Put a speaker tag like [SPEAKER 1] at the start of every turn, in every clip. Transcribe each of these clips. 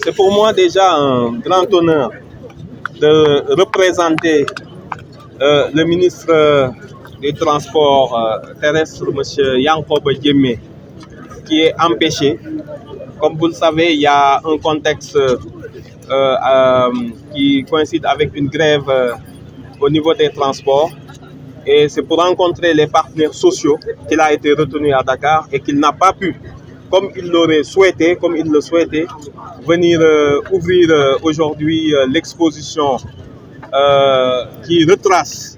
[SPEAKER 1] C'est pour moi déjà un grand honneur de représenter le ministre des Transports terrestres, M. Yankoba Diémé, qui est empêché. Comme vous le savez, il y a un contexte qui coïncide avec une grève au niveau des transports. Et c'est pour rencontrer les partenaires sociaux qu'il a été retenu à Dakar et qu'il n'a pas pu, comme il l'aurait souhaité, comme il le souhaitait, venir ouvrir aujourd'hui l'exposition qui retrace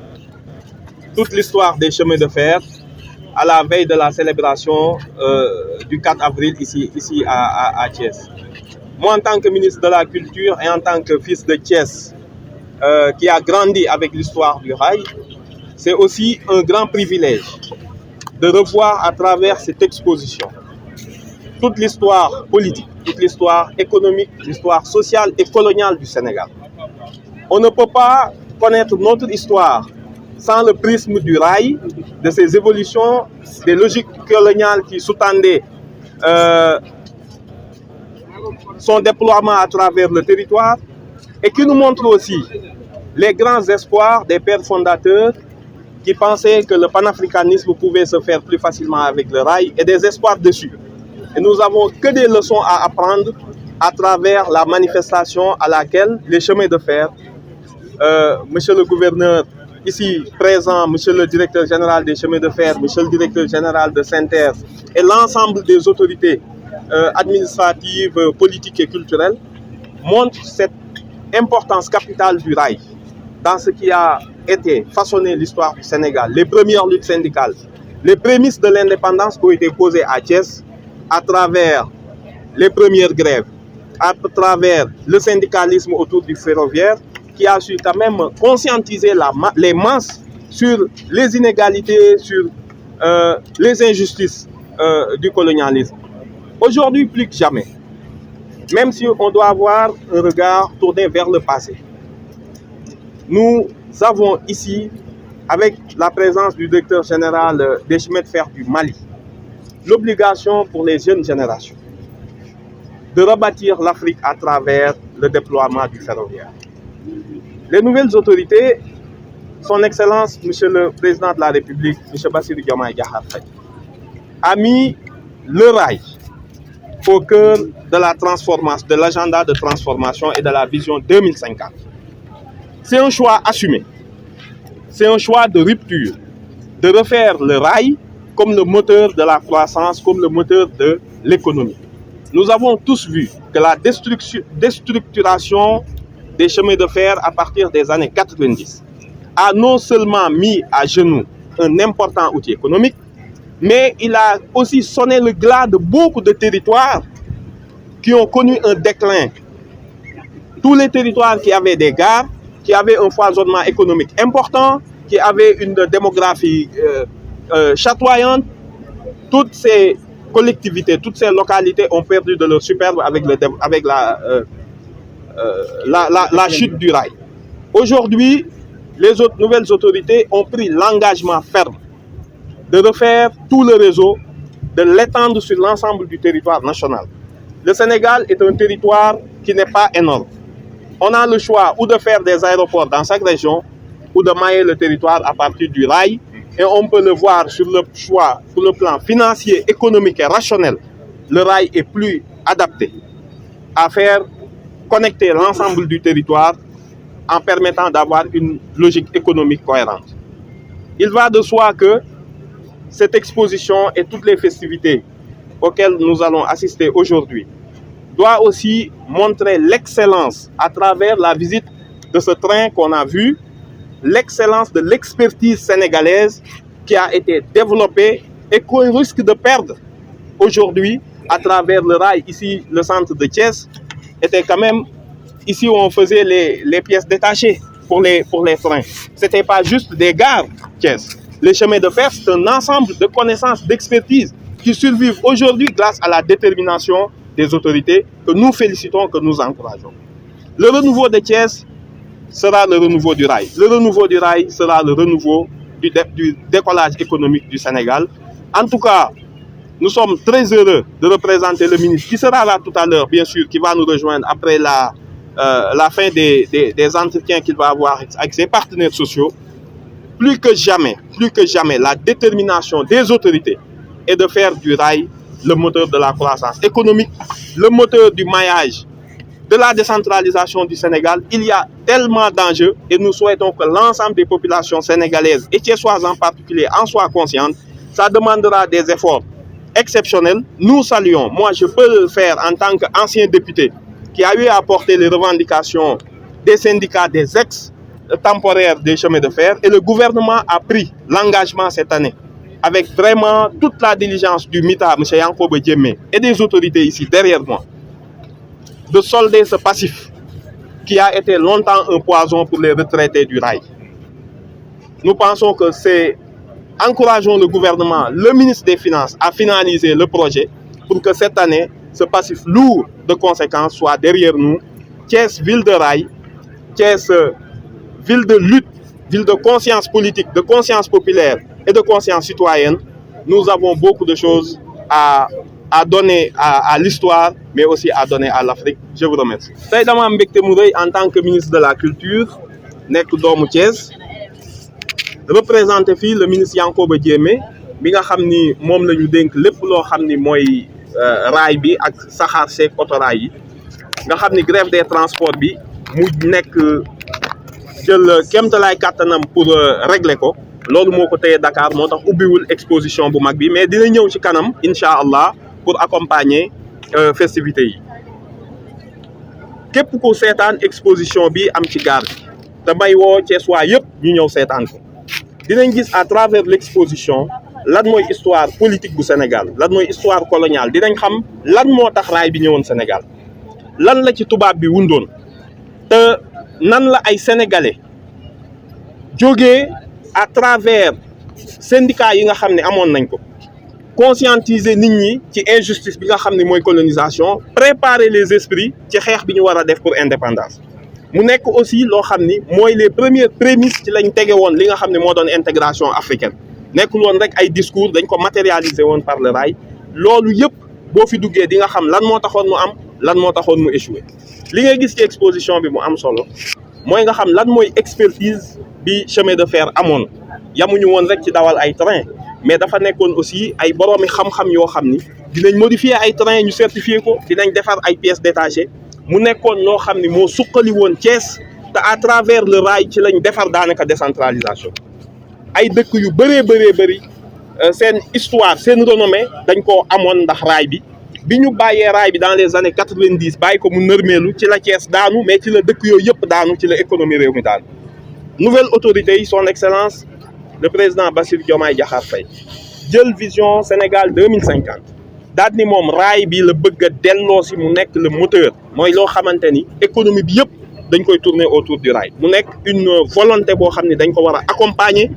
[SPEAKER 1] toute l'histoire des chemins de fer à la veille de la célébration du 4 avril ici à Thiès. Moi, en tant que ministre de la Culture et en tant que fils de Thiès qui a grandi avec l'histoire du rail, c'est aussi un grand privilège de revoir à travers cette exposition toute l'histoire politique, toute l'histoire économique, l'histoire sociale et coloniale du Sénégal. On ne peut pas connaître notre histoire sans le prisme du rail, de ses évolutions, des logiques coloniales qui sous-tendaient son déploiement à travers le territoire et qui nous montrent aussi les grands espoirs des pères fondateurs qui pensaient que le panafricanisme pouvait se faire plus facilement avec le rail et des espoirs dessus. Et nous n'avons que des leçons à apprendre à travers la manifestation à laquelle les chemins de fer, monsieur le gouverneur ici présent, monsieur le directeur général des chemins de fer, monsieur le directeur général de Saint-Air et l'ensemble des autorités administratives, politiques et culturelles montrent cette importance capitale du rail dans ce qui a été façonné l'histoire du Sénégal. Les premières luttes syndicales, les prémices de l'indépendance ont été posées à Thiès à travers les premières grèves, à travers le syndicalisme autour du ferroviaire qui a su quand même conscientiser les masses sur les inégalités, sur les injustices du colonialisme. Aujourd'hui, plus que jamais, même si on doit avoir un regard tourné vers le passé, nous avons ici, avec la présence du directeur général des chemins de fer du Mali, l'obligation pour les jeunes générations de rebâtir l'Afrique à travers le déploiement du ferroviaire. Les nouvelles autorités, son Excellence, Monsieur le Président de la République, M. Bassirou Diomaye Diakhar Faye, a mis le rail au cœur de la transformation, de l'agenda de transformation et de la vision 2050. C'est un choix assumé. C'est un choix de rupture, de refaire le rail comme le moteur de la croissance, comme le moteur de l'économie. Nous avons tous vu que la déstructuration des chemins de fer à partir des années 90 a non seulement mis à genoux un important outil économique, mais il a aussi sonné le glas de beaucoup de territoires qui ont connu un déclin. Tous les territoires qui avaient des gares, qui avaient un foisonnement économique important, qui avaient une démographie chatoyante, toutes ces collectivités, toutes ces localités ont perdu de leur superbe avec la chute du rail. Aujourd'hui, les nouvelles autorités ont pris l'engagement ferme de refaire tout le réseau, de l'étendre sur l'ensemble du territoire national. Le Sénégal est un territoire qui n'est pas énorme. On a le choix ou de faire des aéroports dans chaque région ou de mailler le territoire à partir du rail. Et on peut le voir sur le choix, sur le plan financier, économique et rationnel. Le rail est plus adapté à faire connecter l'ensemble du territoire en permettant d'avoir une logique économique cohérente. Il va de soi que cette exposition et toutes les festivités auxquelles nous allons assister aujourd'hui doit aussi montrer l'excellence à travers la visite de ce train qu'on a vu, l'excellence de l'expertise sénégalaise qui a été développée et qu'on risque de perdre aujourd'hui à travers le rail. Ici, le centre de Thiès était quand même ici où on faisait les pièces détachées pour les trains. Ce n'était pas juste des gares Thiès. Les chemins de fer, c'est un ensemble de connaissances, d'expertise qui survivent aujourd'hui grâce à la détermination des autorités que nous félicitons, que nous encourageons. Le renouveau de Thiès sera le renouveau du rail. Le renouveau du rail sera le renouveau du décollage économique du Sénégal. En tout cas, nous sommes très heureux de représenter le ministre qui sera là tout à l'heure, bien sûr, qui va nous rejoindre après la fin des entretiens qu'il va avoir avec ses partenaires sociaux. Plus que jamais, la détermination des autorités est de faire du rail le moteur de la croissance économique, le moteur du maillage, de la décentralisation du Sénégal. Il y a tellement d'enjeux et nous souhaitons que l'ensemble des populations sénégalaises, et thiessoises en particulier, en soient conscientes. Ça demandera des efforts exceptionnels. Nous saluons, moi je peux le faire en tant qu'ancien député qui a eu à porter les revendications des syndicats des ex-temporaires des chemins de fer, et le gouvernement a pris l'engagement cette année, avec vraiment toute la diligence du MITA, M. Yankoba Diémé, et des autorités ici derrière moi, de solder ce passif qui a été longtemps un poison pour les retraités du rail. Nous pensons que c'est... Encourageons le gouvernement, le ministre des Finances à finaliser le projet pour que cette année, ce passif lourd de conséquences soit derrière nous. Thiès, ville de rail, Thiès, ville de lutte, ville de conscience politique, de conscience populaire et de conscience citoyenne. Nous avons beaucoup de choses à donner à l'histoire, mais aussi à donner à l'Afrique. Je vous remercie. Tey dama am mbégte mu rëy en tant que ministre de la culture nekk doomu Thiès représenté fii le ministre Yankoba Diémé bi nga xam ni moom la ñu dénk lépp loo xam ni mooy raay bi ak saxaar seeg autorail yi nga xam ni grève des transports bi mu nekk jël kéemtalaay kàttanam pour régler ko. Loolu moo ko téye Dakar moo tax ubbiwul exposition bu mag bi, mais dina ñëw ci kanam incha allah pour accompagner festivités yi. Képp ku seetaan exposition bi am ci gaar bi te may woo Thiessois yëpp ñu ñëw seetaan ko. Dinañ gis à travers l'exposition lan mooy histoire politique bu Sénégal, lan mooy histoire coloniale, dinañ xam lan moo tax raay bi ñëwoon Sénégal, lan la ci tubaab bi wundoon te nan la ay sénégalais jógee à travers syndicats yi nga xam ne amoon nañ ko conscientiser nit ñi ci injustice bi nga xam ne mooy colonisation, préparer les esprits ci xeex bi ñu war a def pour indépendance. mu nekk aussi loo xam ni mooy les premières prémices ci lañ tege woon li nga xam ne moo doon intégration africaine. nekkul woon rek ay discours, dañ ko matérialiser woon par le rail. loolu yëpp boo fi duggee di nga xam lan moo taxoon mu am, lan moo taxoon mu échoué. li ngay gis ci exposition bi mu am solo mooy nga xam lan mooy expertise bi chemin de fer amoon. yamuñu woon rek ci dawal ay train, mais dafa nekkoon aussi ay boroomi xam-xam yoo xam ni dinañ modifier ay train ñu certifier ko, dinañ defar ay pièces détachées. mu nekkoon loo xam ni moo suqali woon Thiès te à travers le rail ci lañ defar daanaka décentralisation. ay dëkk yu bëree bëri seen histoire, seen renommée dañ koo amoon ndax raay bi. bi ñu bàyyee raay bi dans les années 90 bàyyi ko mu nërmeelu ci la Thiès daanu, mais ci la dëkk yooyu yëpp daanu, ci la économie réew mi daanu. nouvelle autorité yi son excellence le président Bassirou Diomaye Diakhar Faye jël vision Sénégal 2050 daal ni moom raay bi la bëgg a delloo si mu nekk le moteur, mooy loo xamante ni économie bi yëpp dañ koy tourner autour du rail. mu nekk une volonté boo xam ne dañ ko war a accompagner,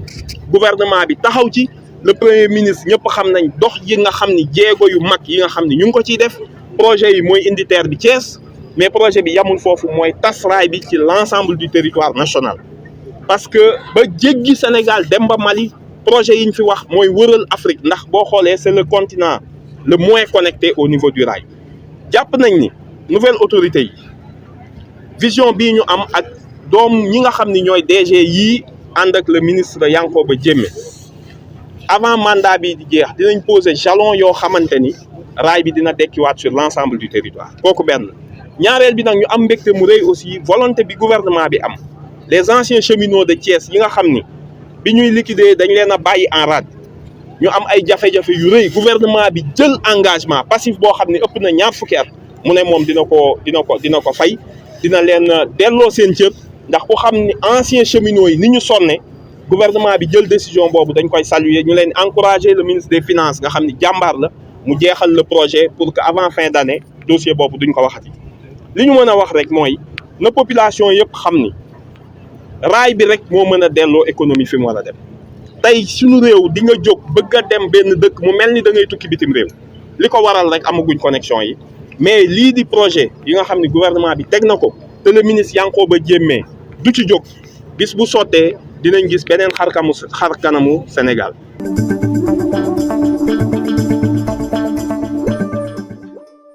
[SPEAKER 1] gouvernement bi taxaw ci. le premier ministre ñëpp xam nañ dox yi nga xam ni jéego yu mag yi nga xam ni ñu ngi ko ciy def. projet yi mooy indi TER bi Thiès, mais projet bi yamul foofu, mooy tas raay bi ci l'ensemble du territoire national. parce que ba jéggi Sénégal dem ba Mali, projet yi ñu fi wax mooy wëral Afrique, ndax boo xoolee c'est le continent le moins connecté au niveau du rail. jàpp nañ ni nouvelle autorité yi vision bii ñu am ak doom ñi nga xam ni ñooy DG yii ànd ak le ministre Yankoba Diémé avant mandat bi di jeex dinañ poser jalon yoo xamante ni raay bi dina dekkiwaat sur l'ensemble du territoire. kooku benn. ñaareel bi nag ñu am mbégte mu rëy aussi volonté bi gouvernement bi am. les anciens cheminots de Thiès yi nga xam ni bi ñuy liquider dañ leen a bàyyi en rade ñu am ay jafe-jafe yu rëy, gouvernement bi jël engagement passif boo xam ne ëpp na 20 at mu ne moom dina ko fay, dina leen delloo seen cër. ndax ku xam ni anciens cheminots yi ni ñu sonne, gouvernement bi jël décision boobu dañ koy saluer. ñu leen encourager le ministre des finances nga xam ni jàmbaar la, mu jeexal le projet pour que avant fin d'année dossier boobu duñ ko waxati. li ñu mën a wax rek mooy na population yëpp xam ni raay bi rek moo mën a delloo économie fi mu war a dem. tey suñu réew di nga jóg bëgg a dem benn dëkk mu mel ni da ngay tukki bitim réew, li ko waral rek amaguñ connexion yi. mais lii di projet yi nga xam ni gouvernement bi teg na ko te le ministre Yankoba Diémé du ci jóg, bis bu sottee dinañ gis beneen xar kanamu Sénégal.